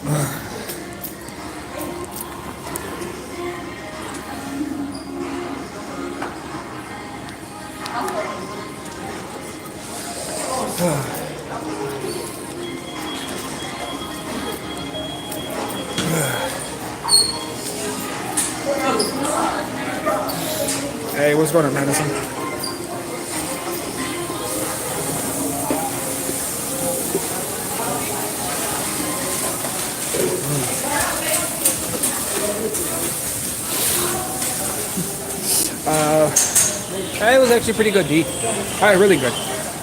Hey, what's going on, Madison? It was actually pretty good, D. Really good,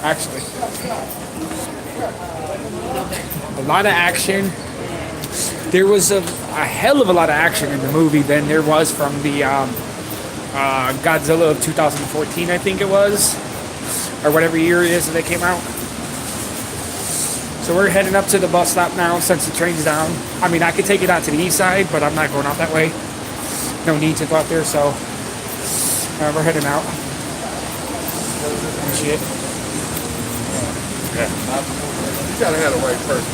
actually. A lot of action. There was a hell of a lot of action in the movie than there was from the Godzilla of 2014, I think it was, or whatever year it is that they came out. So we're heading up to the bus stop now since the train's down. I mean, I could take it out to the east side, but I'm not going out that way. No need to go out there, so we're heading out. And shit. Yeah. You gotta have the right person.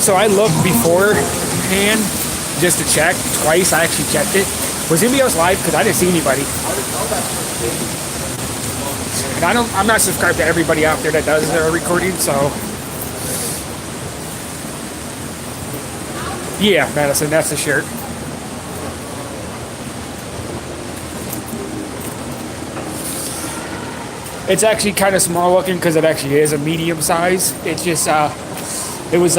So I looked beforehand just to check twice. I actually checked it. Was anybody else live? Because I didn't see anybody. And I'm not subscribed to everybody out there that does their recording, so. Yeah, Madison, that's the shirt. It's actually kind of small looking because it actually is a medium size. It's just, it was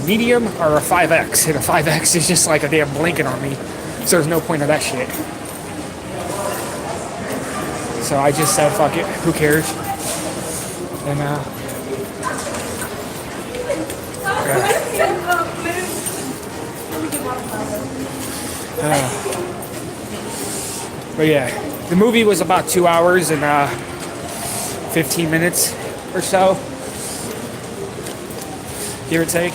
medium or a 5X, and a 5X is just like a damn blanket on me. So there's no point of that shit. So I just said, fuck it, who cares? And, but yeah, the movie was about 2 hours and 15 minutes or so, give or take.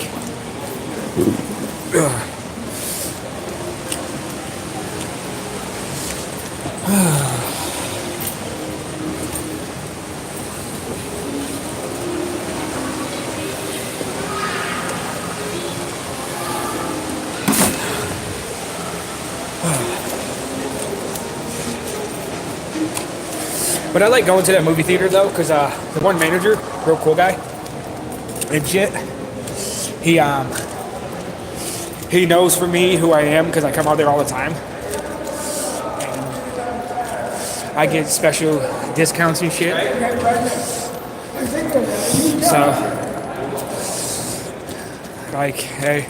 But I like going to that movie theater though, because the one manager, real cool guy, and shit, he knows for me who I am because I come out there all the time. And I get special discounts and shit. So, like, hey.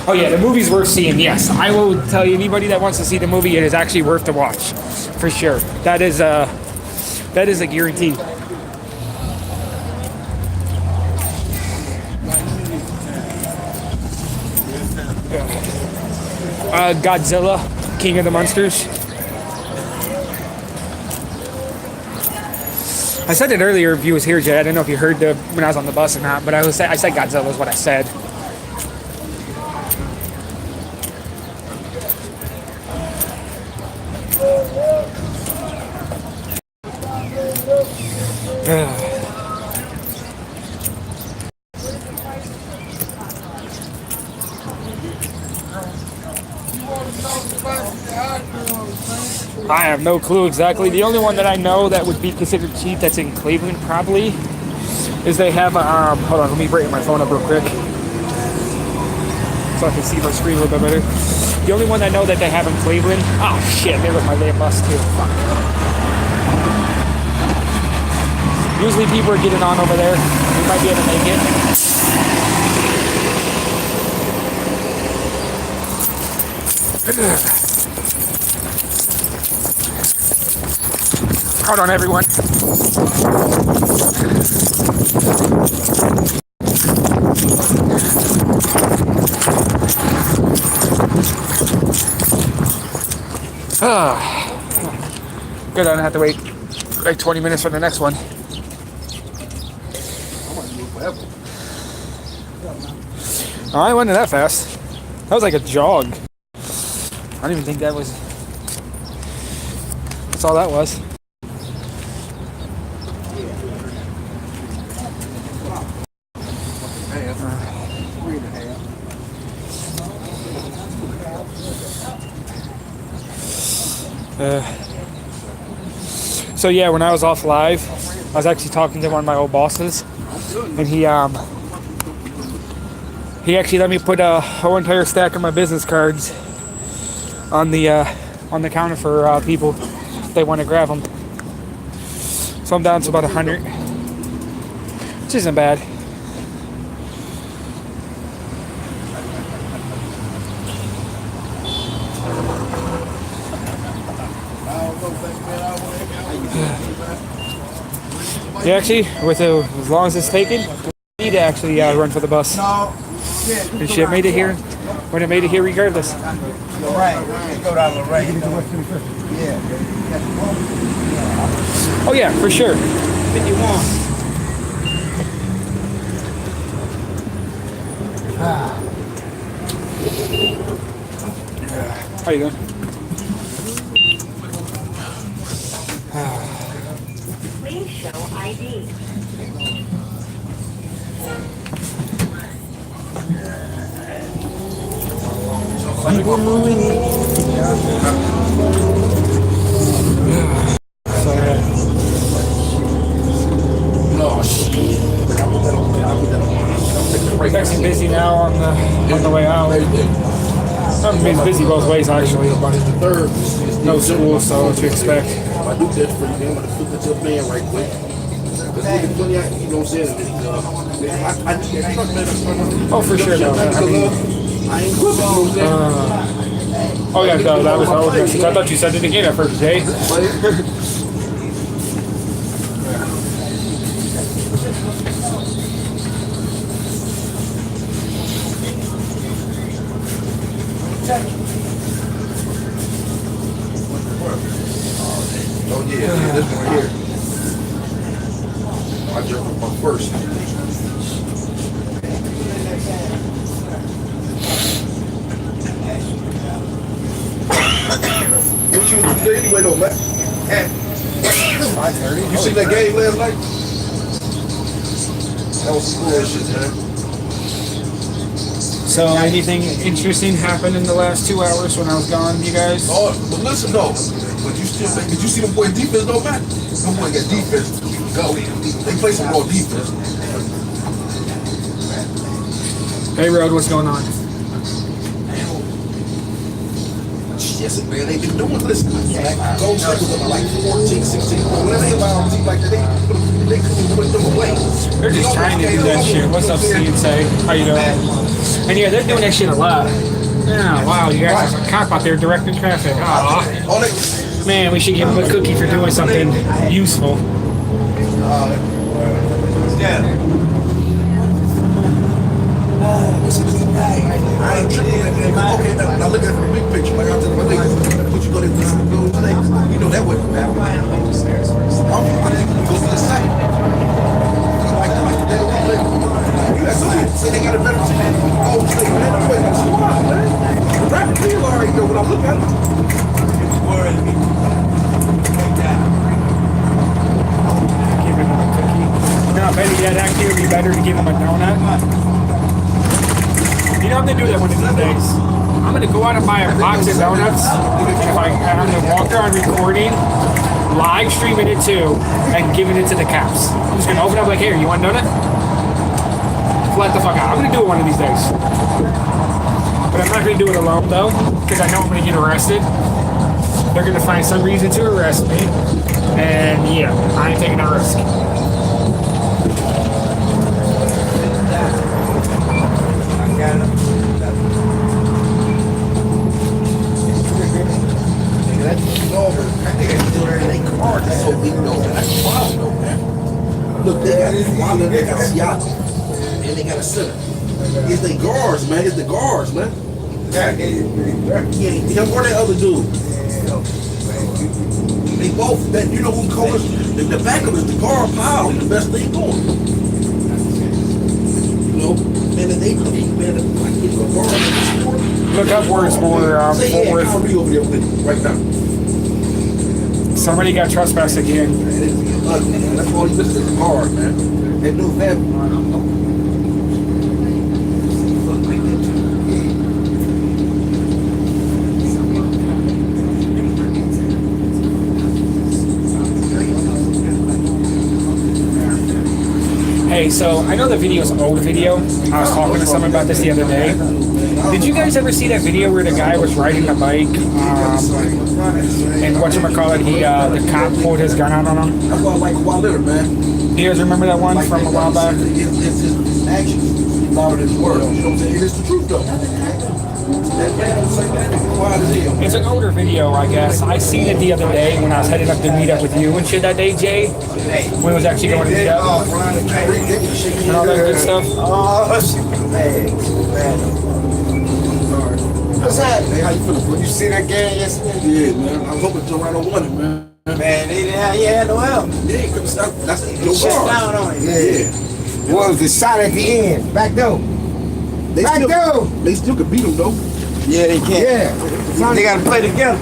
Oh yeah, the movie's worth seeing. Yes, I will tell you, anybody that wants to see the movie, it is actually worth to watch, for sure. That is a guarantee. Godzilla, King of the Monsters. I said it earlier if you was here, Jay. I don't know if you heard when I was on the bus or not, but I said Godzilla is what I said. I have no clue exactly. The only one that I know that would be considered cheap that's in Cleveland probably is they have hold on, let me bring my phone up real quick so I can see my screen a little bit better. The only one I know that they have in Cleveland, oh shit, there was my damn bus too. Fuck. Usually people are getting on over there. We might be able to make it. Hold on, everyone. Good, I don't have to wait like 20 minutes for the next one. Oh, I wasn't that fast. That was like a jog. I don't even think that was. That's all that was. So yeah, when I was off live, I was actually talking to one of my old bosses, and he actually let me put a whole entire stack of my business cards on the counter for people if they want to grab them. So I'm down to about 100, which isn't bad. Yeah, actually, as long as it's taken, we need to actually run for the bus. And shit made it here. When it made it here, regardless. Lorraine. Go down Lorraine. Yeah. Oh yeah, for sure. 51. How you doing? Please show ID. It's actually busy now on the way out. I'm being busy both ways actually. No school, so what you expect. I do this for you, man. I'm gonna flip it to a fan right quick. Cause nigga, funny, you know what I'm saying? I need that truck, man. Oh, for sure, though. I ain't good, you know what I'm saying? Oh yeah, no, that was my old message. I thought you said it again at first, Jay. Oh yeah, this one right here. I jumped on first. What you do today anyway though, man? 5:30. You seen that game last night? That was some cool shit, man. So anything interesting happened in the last 2 hours when I was gone, you guys? Oh, but listen though, but you still think, did you see them boys defense though, man? Them boys got defense. Go. They play some raw defense. Hey Rod, what's going on? Yes, man, they been doing, listen, Gold State was up like 14, 16. Whenever they allow a team like that, they couldn't put them away. They're just trying to do that shit. What's up, CNC? How you doing? And yeah, they're doing that shit a lot. Yeah, wow, you guys are a cop out there directing traffic. Aw. Man, we should give him a cookie for doing something useful. I ain't tripping that nigga. Okay, now look at it from the big picture. Like I said, my nigga, what you gonna do today? You know that wouldn't happen. I think we go to the side. Say they got a better team. Oh, say, man, I'm waiting. Come on, man. The rapid deal already know what I'm looking at. Give him a cookie. No, better yet, actually, it would be better to give him a donut. You know, I'm gonna do that one of these days. I'm gonna go out and buy a box of donuts. And I'm gonna walk around recording, live streaming it too, and giving it to the cops. I'm just gonna open up like, here, you want a donut? Let the fuck out. I'm gonna do it one of these days. But I'm not gonna do it alone though, because I know I'm gonna get arrested. They're gonna find some reason to arrest me. And yeah, I ain't taking that risk. Look, they got Wanda, they got Siakam, and they got a center. It's the guards, man. It's the guards, man. Yeah, him or that other dude. They both, that, you know who coaches? The backup is the guard Powell. He's the best thing going. You know know, man, if they compete, man, like in the bar, Look up where it's more say, Fort yeah, Worth. I'll be over there with you right now. Somebody got trespassed again. Man, it's ugly, man. That's all you listen to the cars, man. That new family. Hey, so I know the video is an old video. I was talking to someone about this the other day. Did you guys ever see that video where the guy was riding a bike and whatchamacallit, the cop pulled his gun out on him? That's why I like Kawhi Leonard, man. Do you guys remember that one Like from a while back? It's his actions louder than his words. You know what I'm saying? It is the truth, though. Quiet as hell. It's an older video, I guess. I seen it the other day when I was heading up to meet up with you and shit that day, Jay. When it was actually going to meet up and all that good stuff. Oh, shit. Man. What's happening? Hey, how you feeling, bro? You see that game yesterday? Yeah, man. I was hoping Toronto won it, man. Man, he had no help. Yeah, because that's your Shut guard. down on him. Yeah. What was the shot at the end? Back door. They Back still, door. they still could beat him, though. Yeah, they can. Yeah. They gotta play together.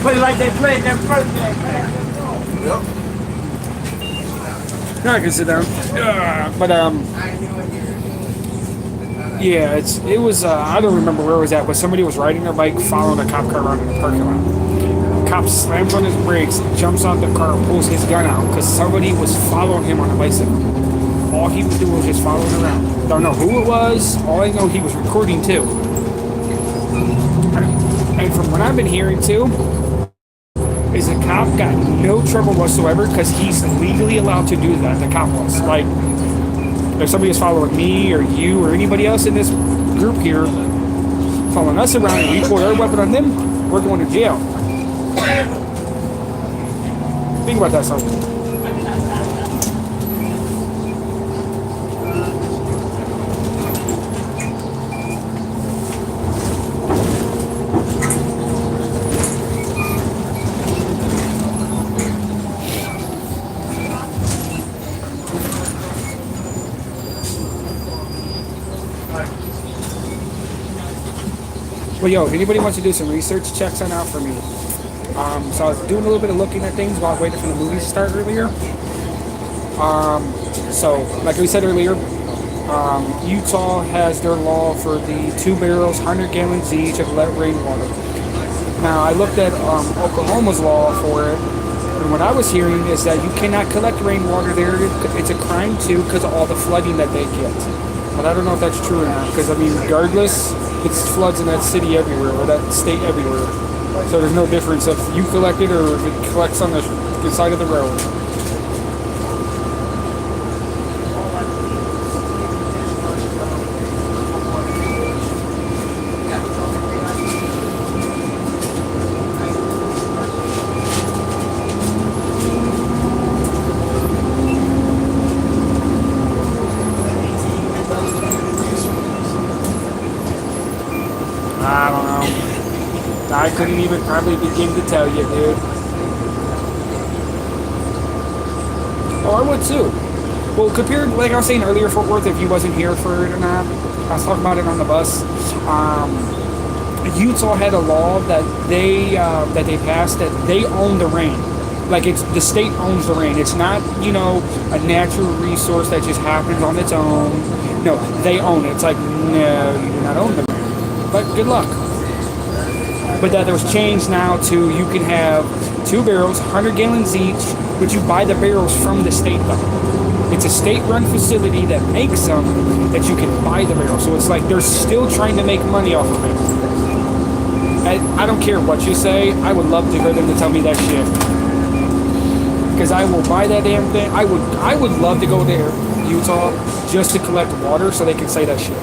Play like they played that first game, man. Yep. No, I can sit down. But yeah, it was. I don't remember where it was at, but somebody was riding their bike, following a cop car around in the parking lot. Cop slams on his brakes, jumps out the car, pulls his gun out because somebody was following him on a bicycle. All he would do was just follow him around. Don't know who it was. All I know, he was recording too. And from what I've been hearing too, is the cop got no trouble whatsoever because he's legally allowed to do that. The cop was like, if somebody is following me or you or anybody else in this group here, following us around and we pull our weapon on them, we're going to jail. Think about that, something. Well, yo, if anybody wants to do some research, check some out for me. So I was doing a little bit of looking at things while waiting for the movie to start earlier. So, like we said earlier, Utah has their law for the 2 barrels, 100 gallons each of lead rainwater. Now, I looked at Oklahoma's law for it, and what I was hearing is that you cannot collect rainwater there. It's a crime too because of all the flooding that they get. But I don't know if that's true or not, because I mean, regardless, it's floods in that city everywhere, or that state everywhere. So there's no difference if you collect it or if it collects on the side of the road. I don't know. I couldn't even probably begin to tell you, dude. Oh, I would too. Well, compared, like I was saying earlier, Fort Worth, if you wasn't here for it or not, I was talking about it on the bus. Utah had a law that they passed that they own the rain. Like it's the state owns the rain. It's not, a natural resource that just happens on its own. No, they own it. It's like, no, you do not own the rain. But good luck. But that was changed now to you can have 2 barrels, 100 gallons each, but you buy the barrels from the state though. It's a state-run facility that makes them that you can buy the barrels. So it's like they're still trying to make money off of it. I don't care what you say. I would love to hear them to tell me that shit. Because I will buy that damn thing. I would love to go there, Utah, just to collect water so they can say that shit.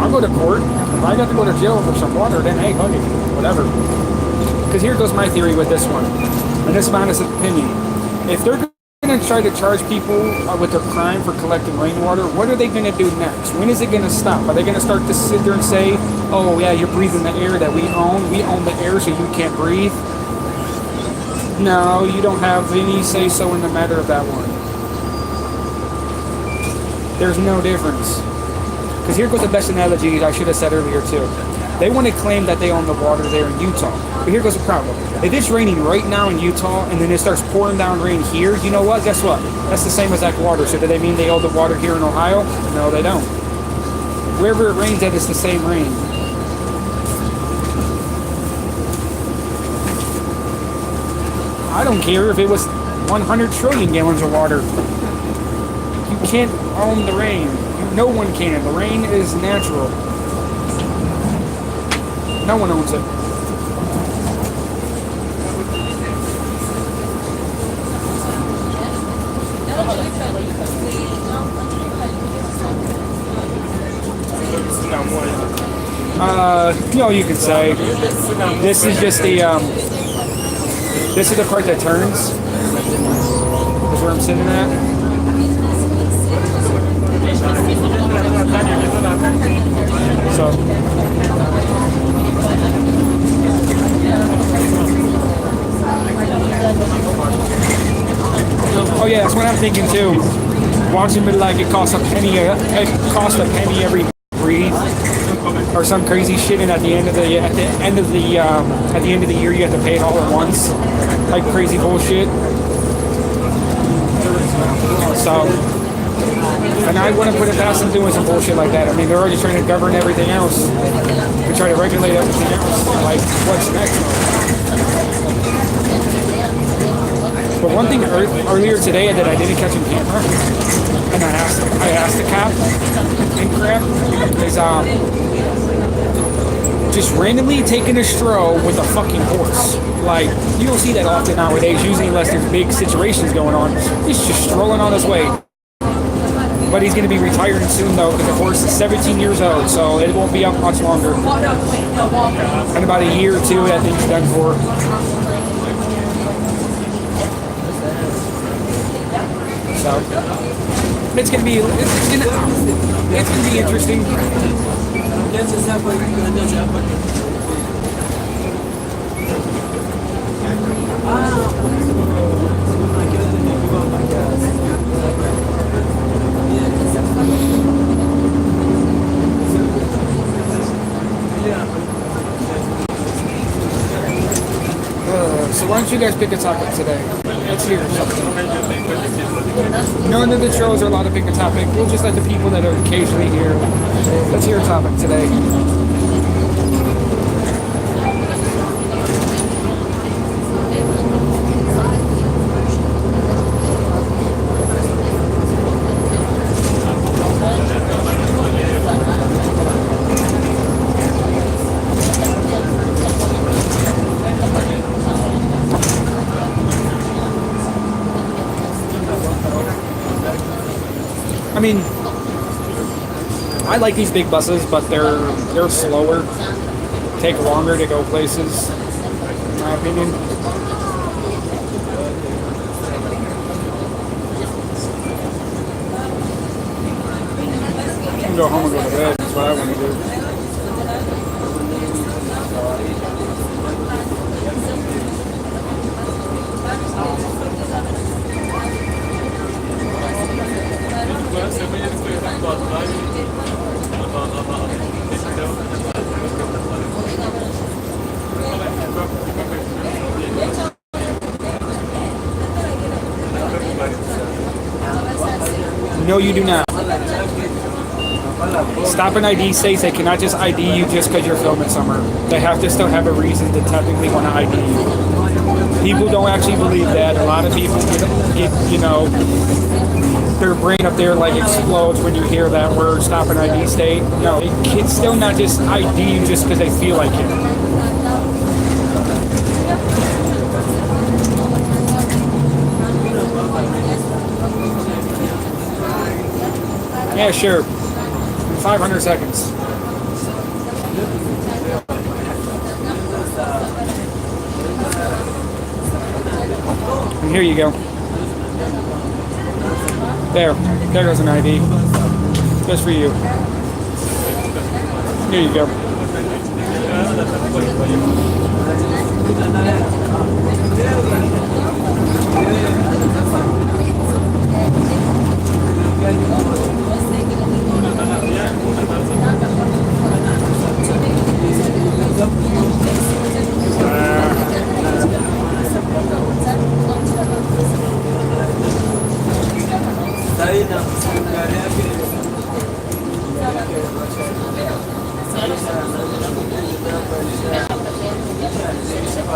I'll go to court. If I got to go to jail for some water, then hey, fuck it, whatever. Because here goes my theory with this one, and this is my honest opinion. If they're going going to try to charge people with their crime for collecting rainwater, what are they going to do next? When is it going to stop? Are they going to start to sit there and say, oh yeah, you're breathing the air that we own the air so you can't breathe? No, you don't have any say-so in the matter of that one. There's no difference. Because here goes the best analogy I should have said earlier too. They want to claim that they own the water there in Utah. But here goes the problem. If it's raining right now in Utah and then it starts pouring down rain here, you know what? Guess what? That's the same exact water. So do they mean they own the water here in Ohio? No, they don't. Wherever it rains at, it's the same rain. I don't care if it was 100 trillion gallons of water. You can't own the rain. No one can. The rain is natural. No one owns it. You can say this is just the this is the part that turns. That's where I'm sitting at. So. Oh yeah, that's what I'm thinking too. Watching it like it costs a penny. It costs a penny every breathe, or some crazy shit. And at the end of the year, you have to pay it all at once, like crazy bullshit. So, and I wouldn't put it past them doing some bullshit like that. I mean, they're already trying to govern everything else. They try to regulate everything else. Like, what's next? But one thing earlier today that I didn't catch on camera, and I asked the cop in crap, is just randomly taking a stroll with a fucking horse. Like, you don't see that often nowadays, usually unless there's big situations going on. He's just strolling on his way. But he's going to be retiring soon, though, because the horse is 17 years old, so it won't be up much longer. In about a year or two, that thing's done for. So, it's going to be interesting. So why don't you guys pick a topic today? Let's hear something. None of the shows are allowed to pick a topic. We'll just let the people that are occasionally here. Let's hear a topic today. I mean, I like these big buses, but they're slower, take longer to go places, in my opinion. I'm gonna go home and go to bed. That's what I want to do. No, you do not. Stop and ID states they cannot just ID you just because you're filming somewhere. They have to still have a reason to technically want to ID you. People don't actually believe that. A lot of people get their brain up there like explodes when you hear that word, stop and ID state. No, it's still not just ID you just because they feel like it. Yeah, sure. 500 seconds. And here you go. There goes an ID. Just for you. Here you go.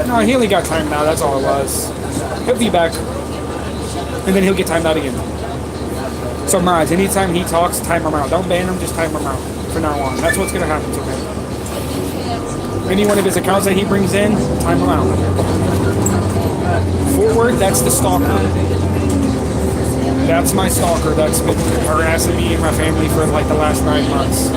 No, he only got timed out, that's all it was. He'll be back. And then he'll get timed out again. So mods, anytime he talks, time him out. Don't ban him, just time him out from now on. That's what's gonna happen to him. Any one of his accounts that he brings in, time him out. Forward, that's the stalker. That's my stalker that's been harassing me and my family for like the last 9 months.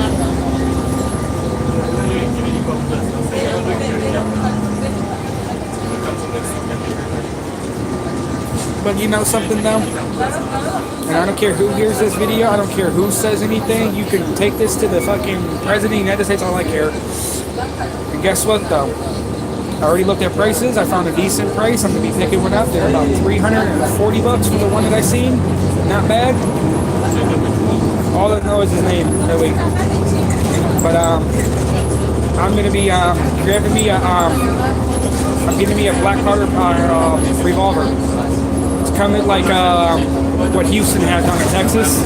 But you know something though? And I don't care who hears this video, I don't care who says anything, you can take this to the fucking President of the United States, all I care. And guess what though? I already looked at prices, I found a decent price, I'm gonna be picking one up. They're about $340 for the one that I seen. Not bad. All I know is his name, really. But I'm gonna be grabbing me a I'm getting me a black powder revolver. Kind of like what Houston has down in Texas.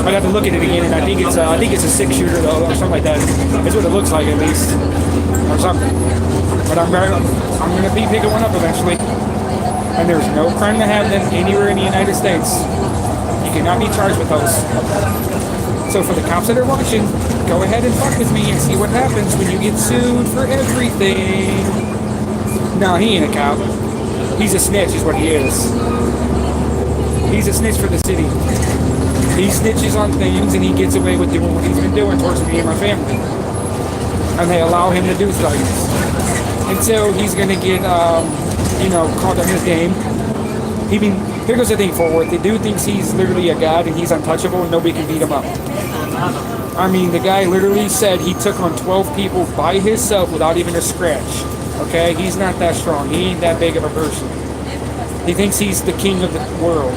I'd have to look at it again, and I think it's a 6-shooter though, or something like that. That's what it looks like at least, or something. But I'm gonna be picking one up eventually, and there's no crime to have them anywhere in the United States. You cannot be charged with those. So for the cops that are watching, go ahead and fuck with me and see what happens when you get sued for everything. No, he ain't a cop. He's a snitch is what he is. He's a snitch for the city. He snitches on things and he gets away with doing what he's been doing towards me and my family. And they allow him to do things. Until he's gonna get, caught on his game. Here goes the thing forward. The dude thinks he's literally a god and he's untouchable and nobody can beat him up. I mean, the guy literally said he took on 12 people by himself without even a scratch. Okay, he's not that strong. He ain't that big of a person. He thinks he's the king of the world.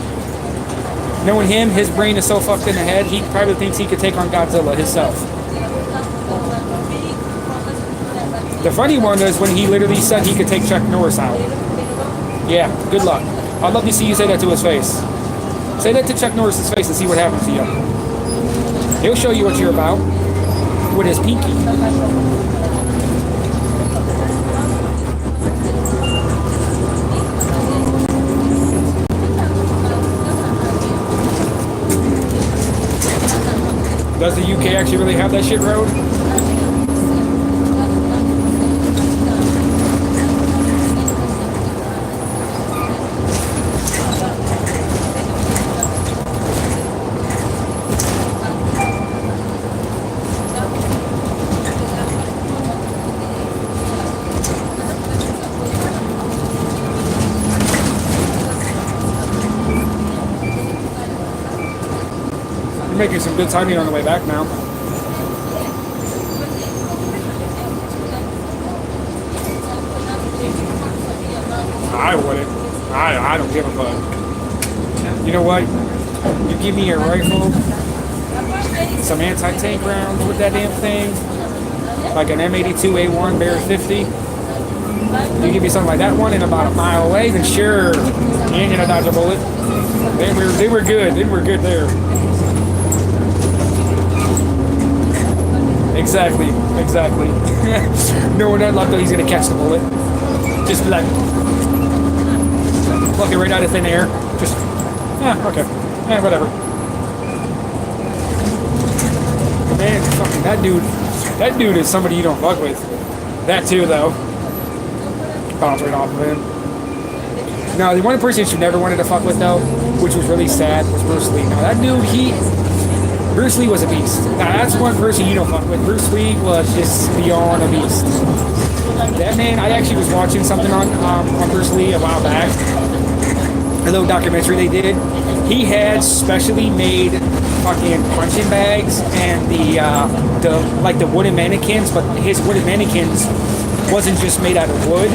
Knowing him, his brain is so fucked in the head, he probably thinks he could take on Godzilla himself. The funny one is when he literally said he could take Chuck Norris out. Yeah, good luck. I'd love to see you say that to his face. Say that to Chuck Norris's face and see what happens to you. He'll show you what you're about with his pinky. Does the UK actually really have that shit road? Making some good timing on the way back now. I wouldn't. I don't give a fuck. You know what? You give me a rifle, some anti-tank rounds with that damn thing, like an M82A1 Bear 50. You give me something like that one in about a mile away, then sure, you ain't gonna dodge a bullet. They were good. They were good there. Exactly. Knowing that luck that he's gonna catch the bullet. Just be like, pluck it right out of thin air. Just, okay. Whatever. Man, fucking that dude is somebody you don't fuck with. That too, though. Bounce right off of him. Now, the one person you never wanted to fuck with, though, which was really sad, was Bruce Lee. Now, that dude, Bruce Lee was a beast. Now, that's one person you don't fuck with. Bruce Lee was just beyond a beast. That man, I actually was watching something on Bruce Lee a while back. A little documentary they did. He had specially made fucking punching bags and the wooden mannequins, but his wooden mannequins wasn't just made out of wood.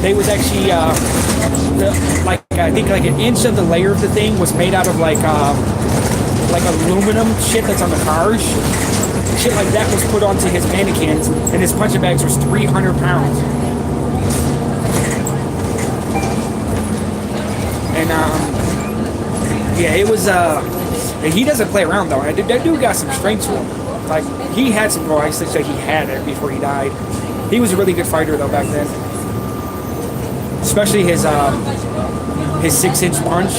They was actually I think like an inch of the layer of the thing was made out of like aluminum shit that's on the cars. Shit like that was put onto his mannequins, and his punching bags was 300 pounds. And yeah, it was he doesn't play around though. That dude got some strength to him. Like he had some. Well, I should say he had it before he died. He was a really good fighter though back then. Especially his 6-inch punch.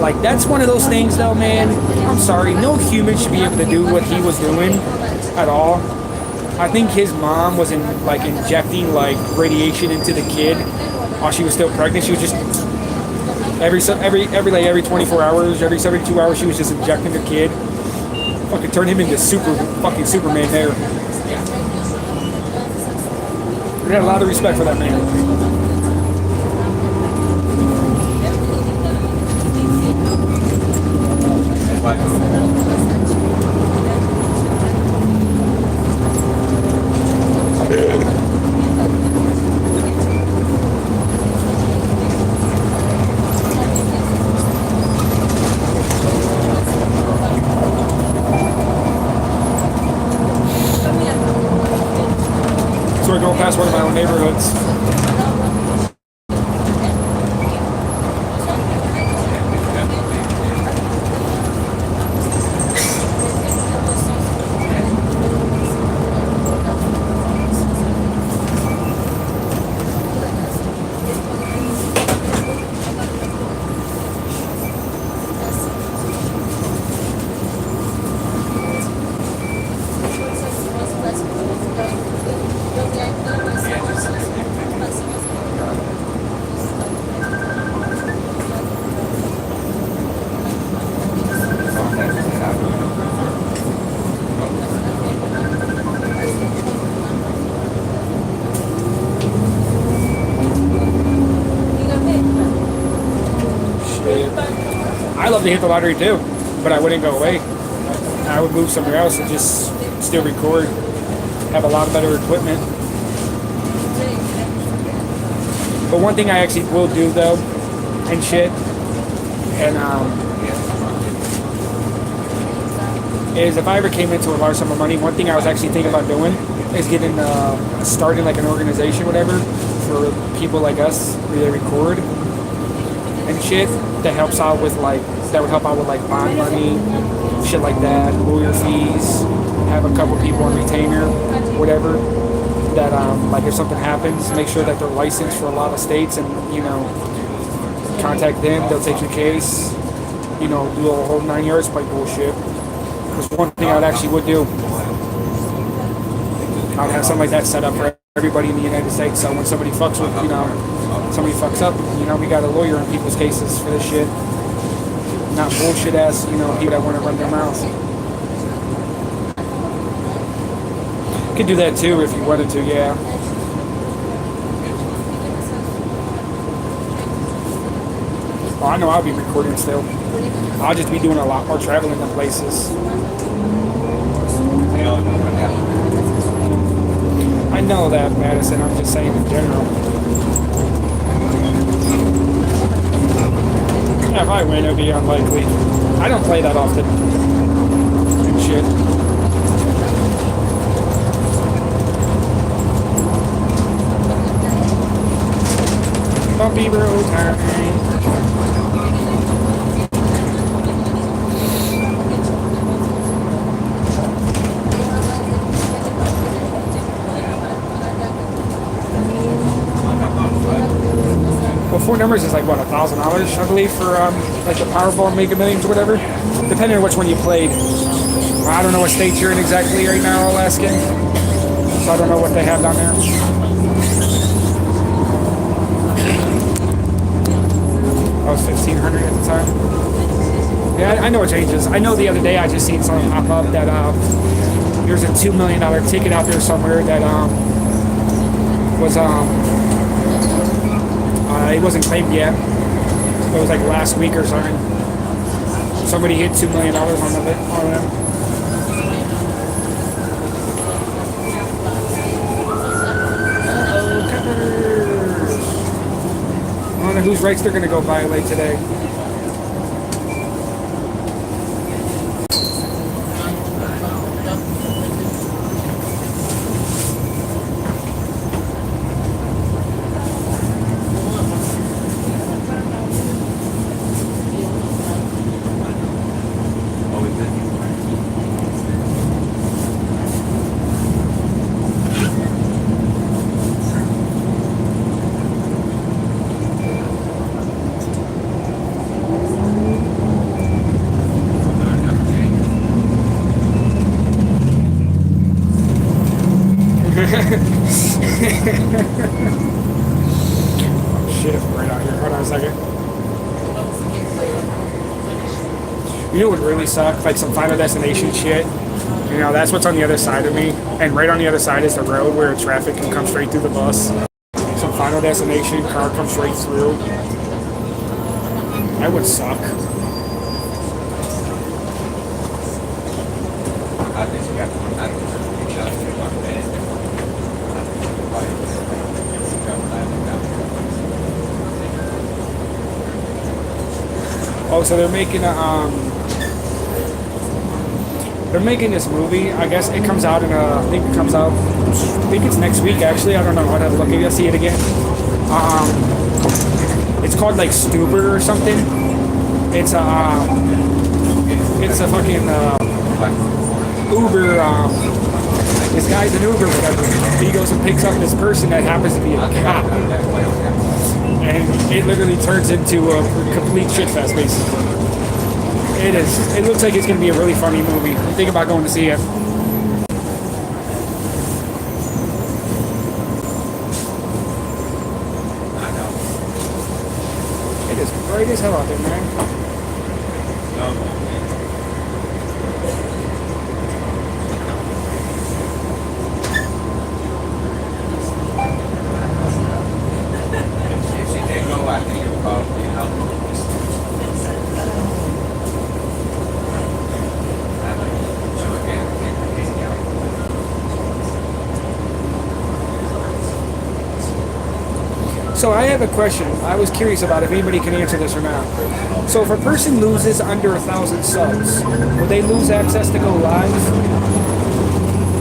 Like that's one of those things though, man. I'm sorry, no human should be able to do what he was doing at all. I think his mom was injecting like radiation into the kid while she was still pregnant. She was just every 24 hours, every 72 hours, she was just injecting the kid. Fucking turn him into Superman there. We had a lot of respect for that man. So we're going past one of my own neighborhoods. I love to hit the lottery too, but I wouldn't go away. I would move somewhere else and just still record, have a lot of better equipment. But one thing I actually will do though, and shit, and is if I ever came into a large sum of money, one thing I was actually thinking about doing is getting starting like an organization, whatever, for people like us where they record and shit that helps out with like bond money, shit like that, lawyer fees, have a couple people on retainer, whatever, that like if something happens, make sure that they're licensed for a lot of states and, you know, contact them, they'll take your case, you know, do a whole 9 yards type bullshit. Because one thing I would do, I would have something like that set up for everybody in the United States, so when somebody fucks with, you know, somebody fucks up, you know, we got a lawyer in people's cases for this shit. Not bullshit ass, you know, people that want to run their mouth. You could do that too if you wanted to, yeah. Well, I know I'll be recording still. I'll just be doing a lot more traveling to places. I know that, Madison. I'm just saying in general. Yeah, if I win, it'll be unlikely. I don't play that often. And shit. Bumpy road time. Well, 4 numbers is like what, $1,000, I believe, for like the Powerball Mega Millions or whatever, depending on which one you played. I don't know what state you're in exactly right now, Alaskan, so I don't know what they have down there. I was 1,500 at the time. Yeah, I know it changes. I know the other day I just seen something pop up that there's a $2 million ticket out there somewhere that was it wasn't claimed yet. It was like last week or something. somebody hit $2 million on them. Oh, Peppers. I wonder whose rights they're going to go violate today. Shit, right out here. Hold on a second. You know what would really suck? Like some Final Destination shit. You know, that's what's on the other side of me. And right on the other side is the road where traffic can come straight through the bus. Some Final Destination car comes straight through. That would suck. Oh, so they're making this movie. I guess it comes out I think it's next week actually. I don't know. I'll have to look. Maybe I'll see it again. It's called like Stuber or something. It's a fucking Uber. This guy's an Uber, whatever. He goes and picks up this person that happens to be a cop. And it literally turns into a complete shitfest, basically. It is. It looks like it's going to be a really funny movie. You think about going to see it. It is bright as hell out there, man. So I have a question. I was curious about if anybody can answer this or not. So if a person loses under 1,000 subs, will they lose access to go live?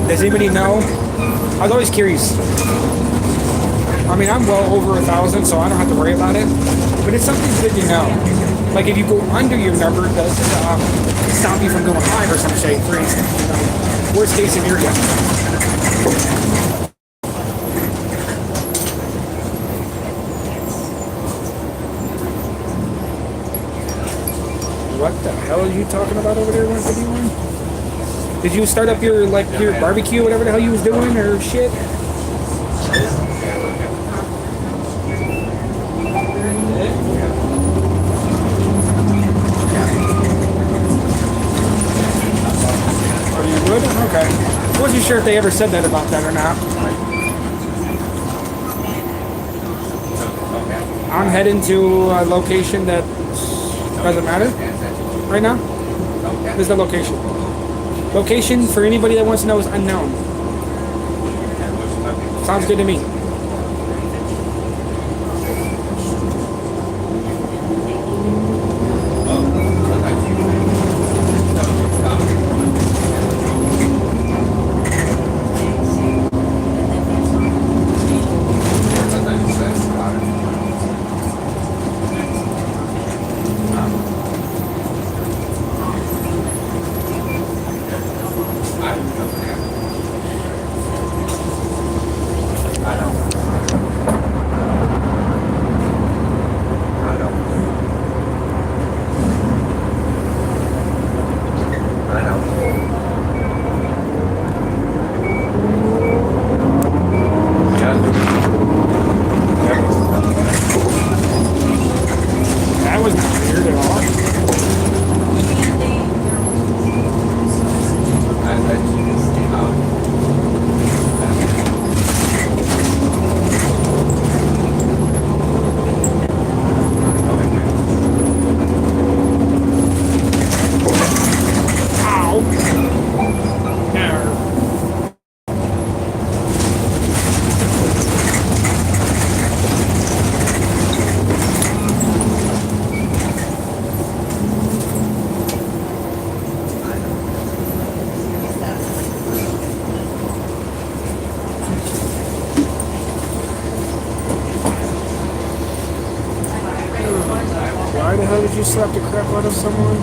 Does anybody know? I was always curious. I mean, I'm well over 1,000, so I don't have to worry about it. But it's something good to know. Like if you go under your number, does it stop you from going live or some shit, for instance? You know, worst case scenario. What the hell are you talking about over there, 151? Did you start up your barbecue, whatever the hell you was doing, or shit? Are you good? Okay. I wasn't sure if they ever said that about that or not. I'm heading to a location that doesn't matter right now. This is the location. Location for anybody that wants to know is unknown. Sounds good to me. I know. just slapped the crap out of someone?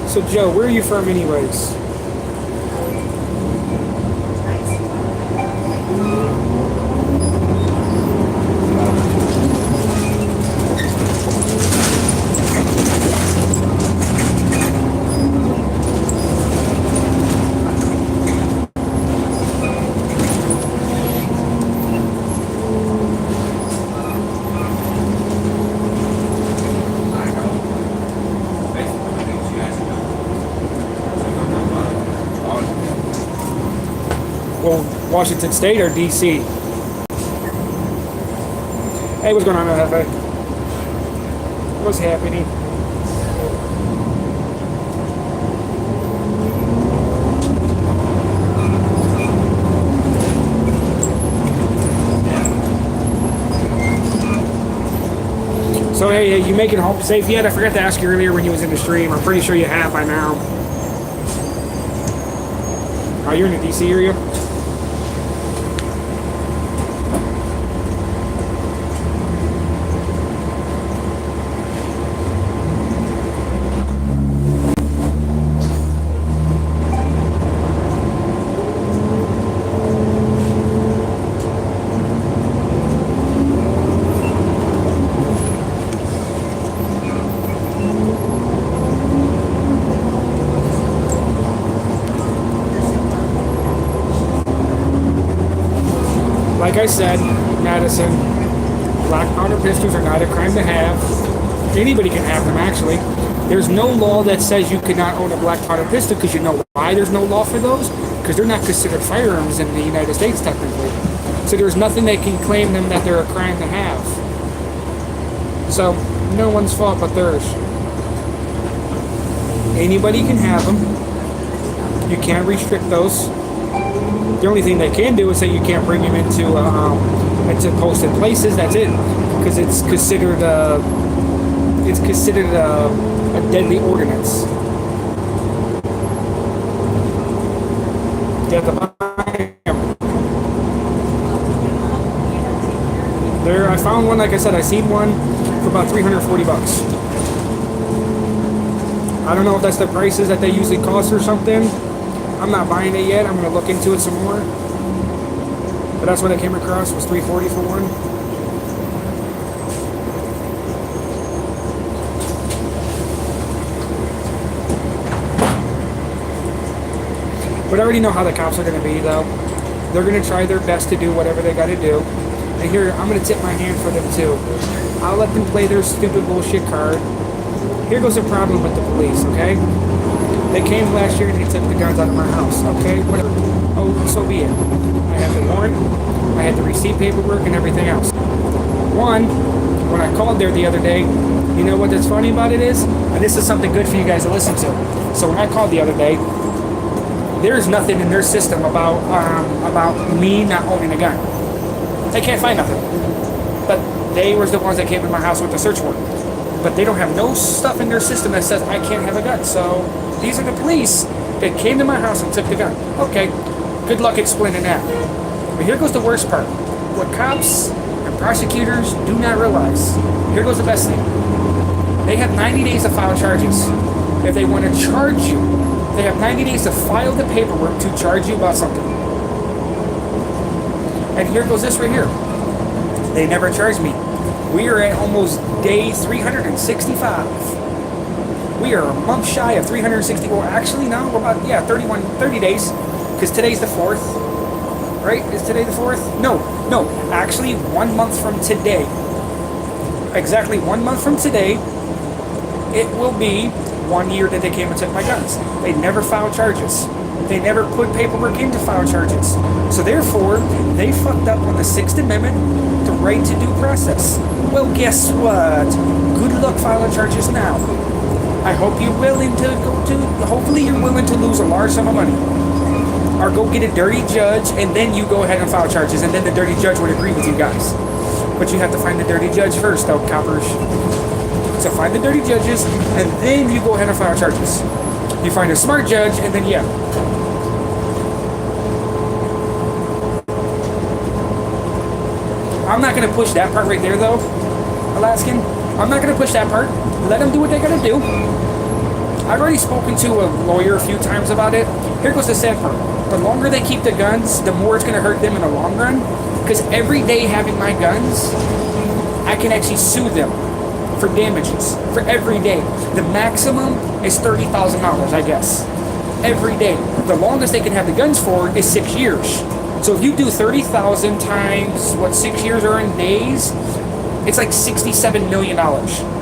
So Joe, where are you from anyways? Well, Washington State or DC? Hey, what's going on, Hefe? What's happening? So hey, you make it home safe yet? I forgot to ask you earlier when you was in the stream. I'm pretty sure you have by now. Oh, you're in the DC area? Like I said, Madison, black powder pistols are not a crime to have. Anybody can have them, actually. There's no law that says you cannot own a black powder pistol, because you know why there's no law for those? Because they're not considered firearms in the United States, technically. So there's nothing that can claim them that they're a crime to have. So, no one's fault but theirs. Anybody can have them. You can't restrict those. The only thing they can do is say you can't bring them into posted places. That's it, because it's considered a deadly ordinance. You have to buy them. There, I found one. Like I said, I seen one for about $340. I don't know if that's the prices that they usually cost or something. I'm not buying it yet. I'm going to look into it some more. But that's what I came across, was $340 for one. But I already know how the cops are going to be, though. They're going to try their best to do whatever they got to do. And here, I'm going to tip my hand for them, too. I'll let them play their stupid bullshit card. Here goes a problem with the police, okay? They came last year and they took the guns out of my house. Okay, whatever. Oh, so be it. I have the warrant, I had the receipt paperwork and everything else. One, when I called there the other day, you know what that's funny about it is? And this is something good for you guys to listen to. So when I called the other day, there's nothing in their system about me not owning a gun. They can't find nothing. But they were the ones that came in my house with the search warrant. But they don't have no stuff in their system that says I can't have a gun. So these are the police that came to my house and took the gun. Okay, good luck explaining that. But here goes the worst part. What cops and prosecutors do not realize. Here goes the best thing. They have 90 days to file charges. If they want to charge you, they have 90 days to file the paperwork to charge you about something. And here goes this right here. They never charged me. We are at almost day 365. We are a month shy of 360. Well, actually, no, we're about, 30 days. Because today's the 4th. Right? Is today the 4th? No. Actually, 1 month from today. Exactly 1 month from today, it will be 1 year that they came and took my guns. They never filed charges. They never put paperwork in to file charges. So therefore, they fucked up on the 6th Amendment, the right to due process. Well, guess what? Good luck filing charges now. I hope you're willing to hopefully you're willing to lose a large sum of money. Or go get a dirty judge, and then you go ahead and file charges, and then the dirty judge would agree with you guys. But you have to find the dirty judge first, though, coppers. So find the dirty judges, and then you go ahead and file charges. You find a smart judge, and then I'm not gonna push that part right there though, Alaskan. I'm not gonna push that part. Let them do what they gotta do. I've already spoken to a lawyer a few times about it. Here goes the sad part. The longer they keep the guns, the more it's gonna hurt them in the long run. Because every day having my guns, I can actually sue them for damages for every day. The maximum is $30,000, I guess. Every day. The longest they can have the guns for is 6 years. So if you do 30,000 times what 6 years are in days, it's like $67 million,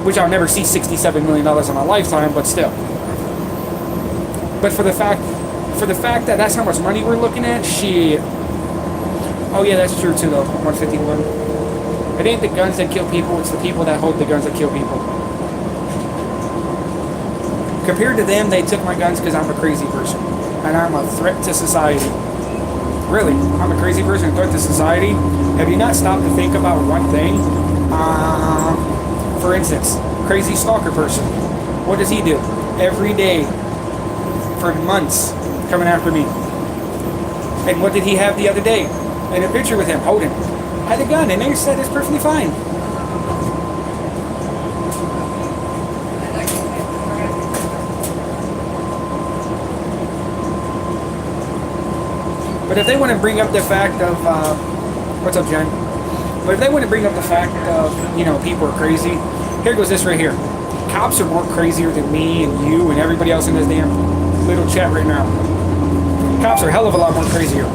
which I'll never see $67 million in my lifetime, but still. But for the fact that that's how much money we're looking at, shit. Oh yeah, that's true too though. 151. It ain't the guns that kill people, it's the people that hold the guns that kill people. Compared to them, they took my guns because I'm a crazy person. And I'm a threat to society. Really, I'm a crazy person, a threat to society. Have you not stopped to think about one thing? For instance, crazy stalker person. What does he do? Every day, for months, coming after me. And what did he have the other day? In a picture with him, holding. Had a gun, and they said it's perfectly fine. But if they want to bring up the fact of, what's up, Jen? But if they want to bring up the fact of, you know, people are crazy, here goes this right here. Cops are more crazier than me and you and everybody else in this damn little chat right now. Cops are a hell of a lot more crazier.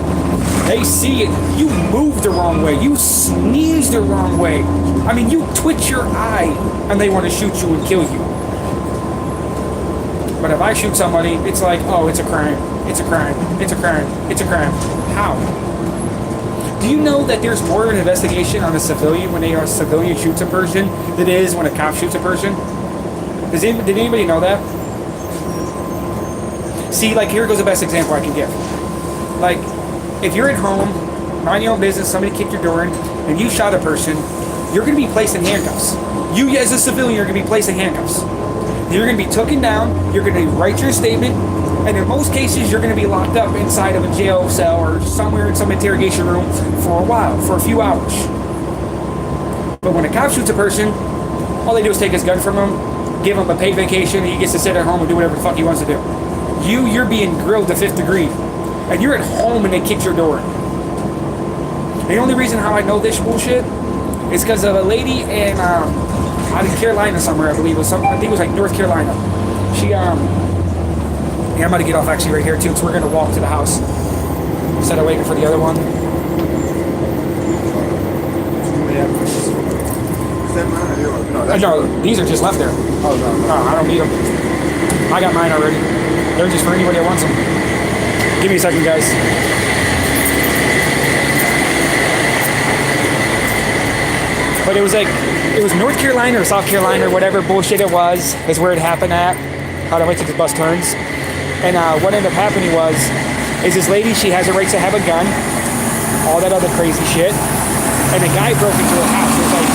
They see it. You move the wrong way. You sneeze the wrong way. I mean, you twitch your eye and they want to shoot you and kill you. But if I shoot somebody, it's like, oh, it's a crime. It's a crime. It's a crime. It's a crime. How? Do you know that there's more of an investigation on a civilian when a civilian shoots a person than it is when a cop shoots a person? Did anybody know that? See, like, here goes the best example I can give. Like, if you're at home, mind your own business, somebody kicked your door in, and you shot a person, you're going to be placed in handcuffs. You, as a civilian, are going to be placed in handcuffs. You're going to be taken down, you're going to write your statement, and in most cases, you're going to be locked up inside of a jail cell or somewhere in some interrogation room for a while, for a few hours. But when a cop shoots a person, all they do is take his gun from him, give him a paid vacation, and he gets to sit at home and do whatever the fuck he wants to do. You're being grilled to 5th degree. And you're at home and they kicked your door in. The only reason how I know this bullshit is because of a lady in out in Carolina somewhere, I believe. I think it was like North Carolina. She yeah, I'm about to get off actually right here too, because we're gonna walk to the house instead of waiting for the other one. Yeah. Is that mine? No, these are just left there. Oh, no. I don't need them. I got mine already. They're just for anybody that wants them. Give me a second, guys. But it was North Carolina or South Carolina or whatever bullshit it was, is where it happened at. Hold on, wait till the bus turns. And what ended up happening is this lady, she has a right to have a gun, all that other crazy shit. And a guy broke into her house. It was like,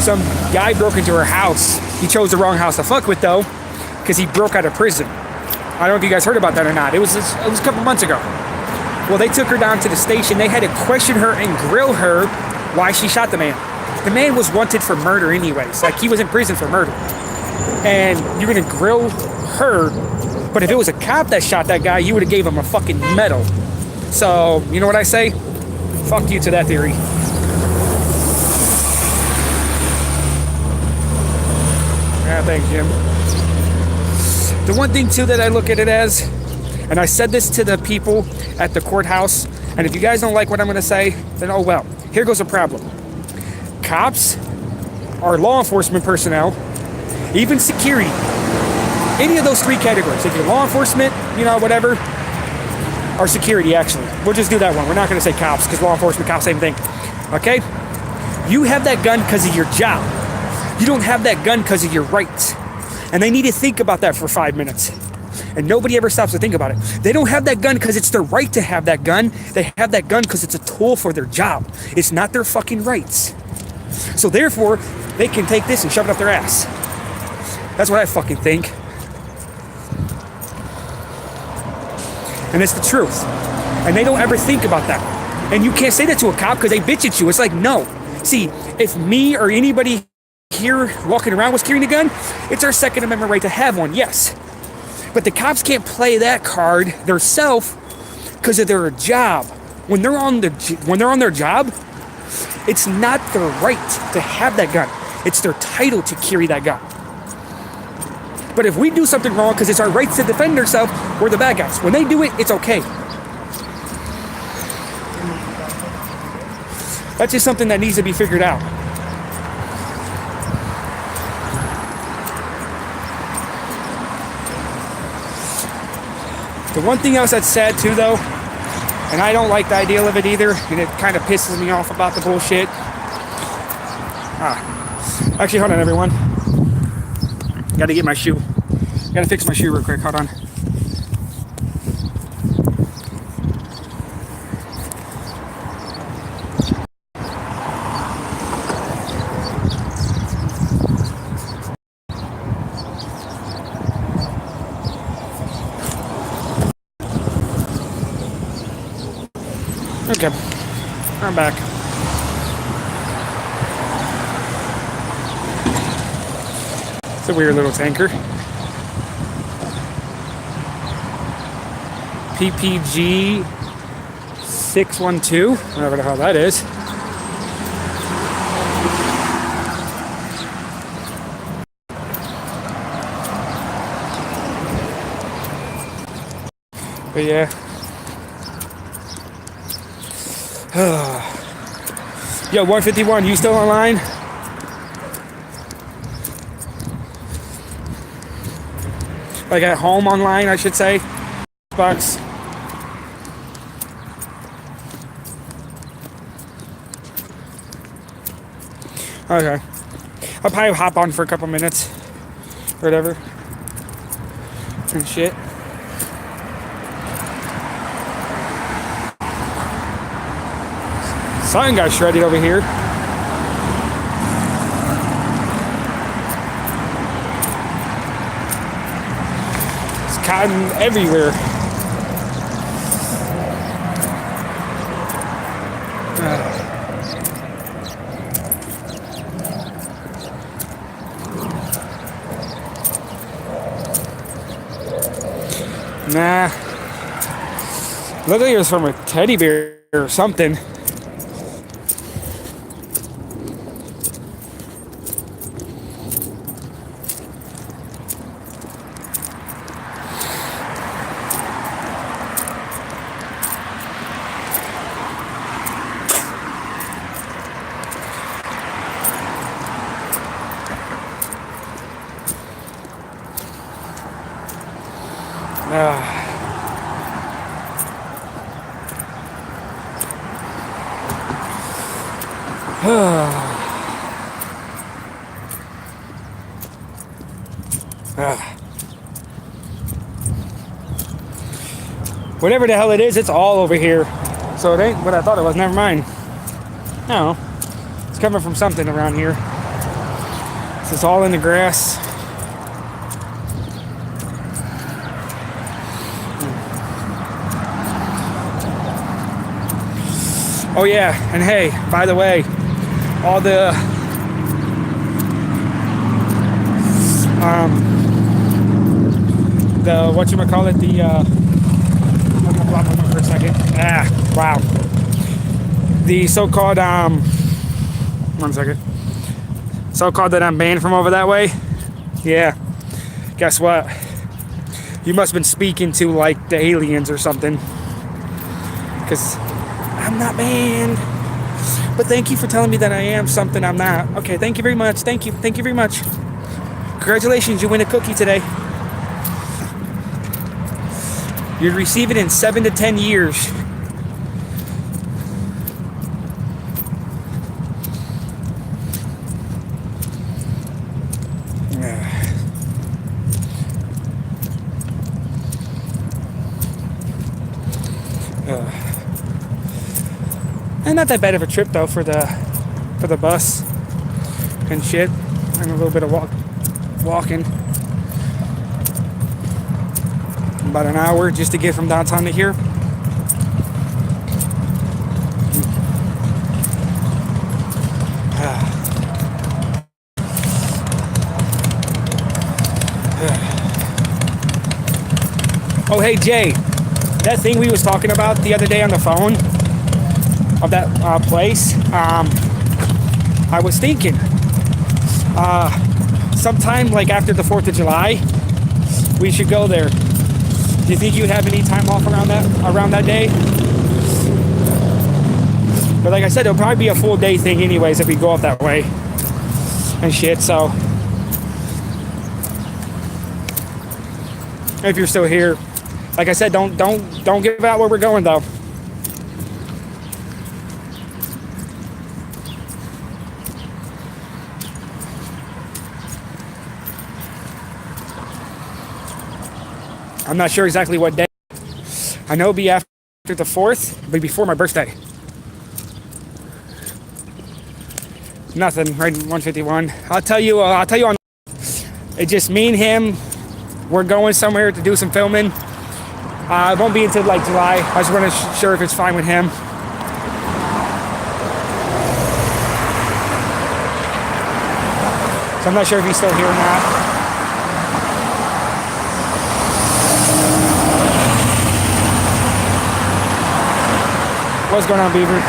some guy broke into her house. He chose the wrong house to fuck with though, because he broke out of prison. I don't know if you guys heard about that or not. It was a couple months ago. Well, they took her down to the station. They had to question her and grill her why she shot the man. The man was wanted for murder anyways. Like, he was in prison for murder. And you're gonna grill her, but if it was a cop that shot that guy, you would have gave him a fucking medal. So, you know what I say? Fuck you to that theory. Yeah, thanks, Jim. The one thing, too, that I look at it as, and I said this to the people at the courthouse, and if you guys don't like what I'm going to say, then oh well. Here goes a problem. Cops are law enforcement personnel, even security. Any of those 3 categories. If you're law enforcement, you know, whatever, or security, actually. We'll just do that one. We're not going to say cops, because law enforcement, cops, same thing. Okay? You have that gun because of your job. You don't have that gun because of your rights. And they need to think about that for 5 minutes. And nobody ever stops to think about it. They don't have that gun because it's their right to have that gun. They have that gun because it's a tool for their job. It's not their fucking rights. So therefore, they can take this and shove it up their ass. That's what I fucking think. And it's the truth. And they don't ever think about that. And you can't say that to a cop because they bitch at you. It's like, no. See, if me or anybody here walking around was carrying a gun, it's our Second Amendment right to have one, yes. But the cops can't play that card themselves because of their job. When they're on their job, it's not their right to have that gun. It's their title to carry that gun. But if we do something wrong because it's our right to defend ourselves, we're the bad guys. When they do it, it's okay. That's just something that needs to be figured out. The one thing else that's sad too, though, and I don't like the idea of it either, and it kind of pisses me off about the bullshit. Actually, hold on, everyone. Gotta get my shoe. Gotta fix my shoe real quick. Hold on. Okay, I'm back. It's a weird little tanker. PPG 612, whatever the hell that is. But yeah. Yo, 151, you still online? Like at home online, I should say. Bucks. Okay. I'll probably hop on for a couple minutes. Or whatever. And shit. Something got shredded over here. It's cotton everywhere. Nah. Looked like it was from a teddy bear or something. Whatever the hell it is, it's all over here. So it ain't what I thought it was. Never mind. No, it's coming from something around here. It's all in the grass. Oh yeah, and hey, by the way, all the whatchamacallit, the I'm gonna block my phone for a second. Wow. The so-called one second. So-called that I'm banned from over that way. Yeah. Guess what? You must have been speaking to like the aliens or something. Cause I'm not banned. But thank you for telling me that I am something I'm not. Okay, thank you very much. Thank you very much. Congratulations, you win a cookie today. You'd receive it in 7 to 10 years. And not that bad of a trip though for the bus and shit, and a little bit of walking. About an hour just to get from downtown to here. Oh, hey, Jay. That thing we was talking about the other day on the phone of that place, I was thinking, sometime like after the 4th of July, we should go there. Do you think you'd have any time off around that day? But like I said, it'll probably be a full day thing anyways if we go up that way and shit, so. If you're still here. Like I said, don't give out where we're going though. I'm not sure exactly what day. I know it'll be after the 4th, but before my birthday. Nothing, right? 151. I'll tell you on. It's just me and him. We're going somewhere to do some filming. It won't be until like July. I just want to sure if it's fine with him. So I'm not sure if he's still here or not. What's going on, Beaver?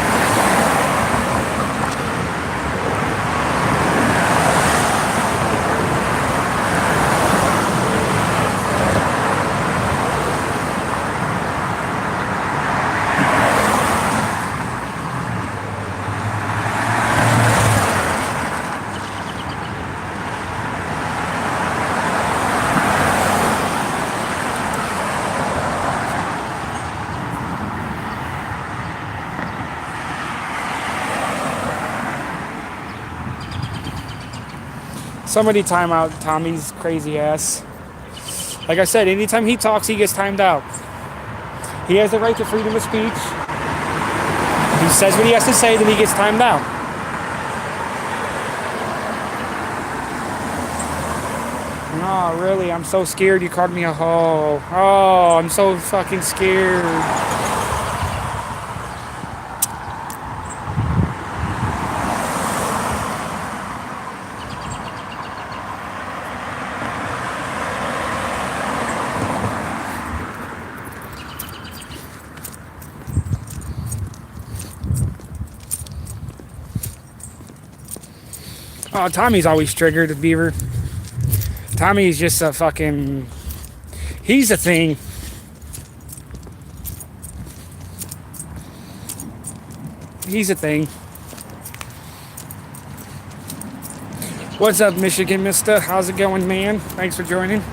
Somebody time out Tommy's crazy ass. Like I said, anytime he talks, he gets timed out. He has the right to freedom of speech. He says what he has to say, then he gets timed out. No, really, I'm so scared you called me a hoe. Oh, I'm so fucking scared. Oh, Tommy's always triggered, Beaver. Tommy's just a fucking... He's a thing. He's a thing. What's up, Michigan Mister? How's it going, man? Thanks for joining.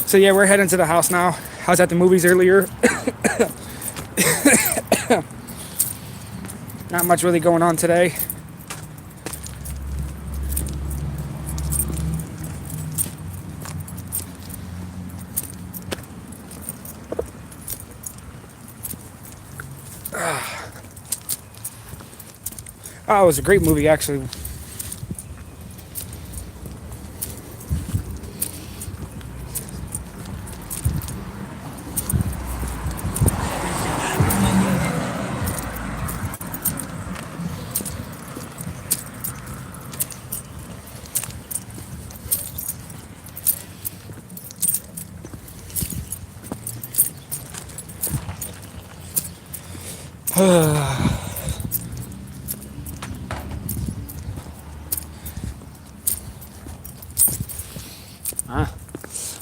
So yeah, we're heading to the house now. I was at the movies earlier. Not much really going on today. Oh, it was a great movie, actually.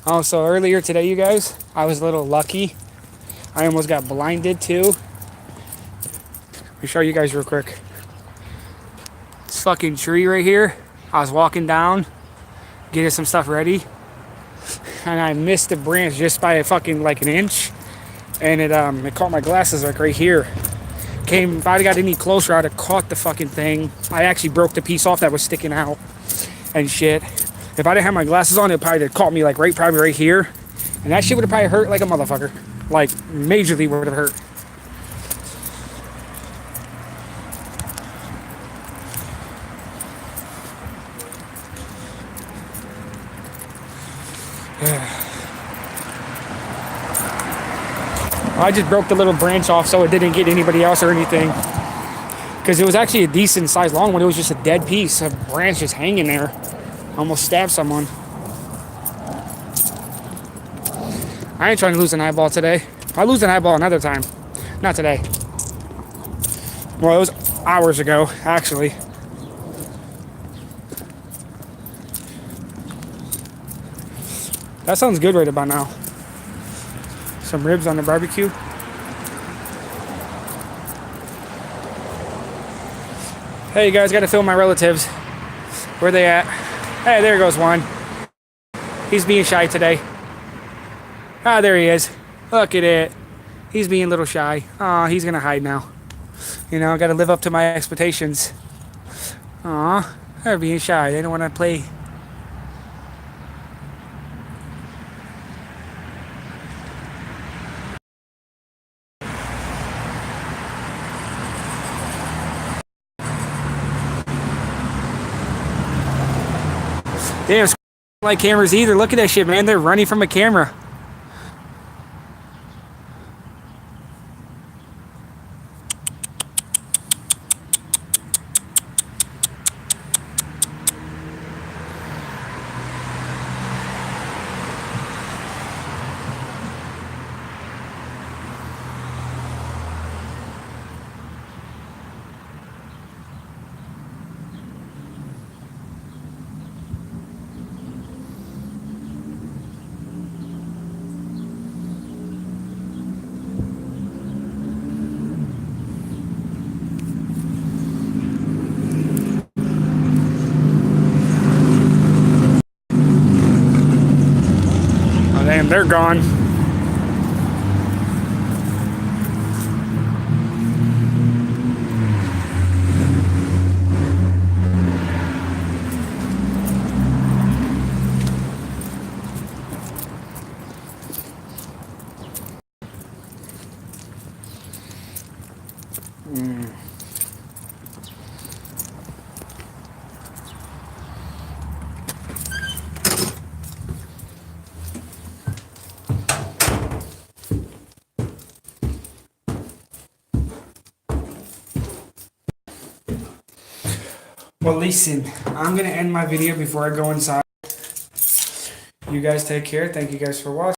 Oh, so earlier today, you guys, I was a little lucky. I almost got blinded too. Let me show you guys real quick. This fucking tree right here. I was walking down, getting some stuff ready, and I missed the branch just by a fucking like an inch, and it caught my glasses like right here. If I'd got any closer, I'd have caught the fucking thing. I actually broke the piece off that was sticking out and shit. If I didn't have my glasses on, it probably have caught me like probably right here. And that shit would have probably hurt like a motherfucker. Like, majorly would have hurt. I just broke the little branch off so it didn't get anybody else or anything. Because it was actually a decent sized long one. It was just a dead piece, a branch just hanging there. Almost stabbed someone. I ain't trying to lose an eyeball today. I'll lose an eyeball another time. Not today. Well, it was hours ago, actually. That sounds good right about now. Some ribs on the barbecue. Hey, you guys, gotta film my relatives. Where they at? Hey, there goes one. He's being shy today. Ah, there he is. Look at it. He's being a little shy. Aw, he's gonna hide now. You know, I gotta live up to my expectations. Aw, they're being shy. They don't wanna play. Damn, like cameras either. Look at that shit, man. They're running from a camera. Oh, damn, they're gone. Well, listen, I'm going to end my video before I go inside. You guys take care. Thank you guys for watching.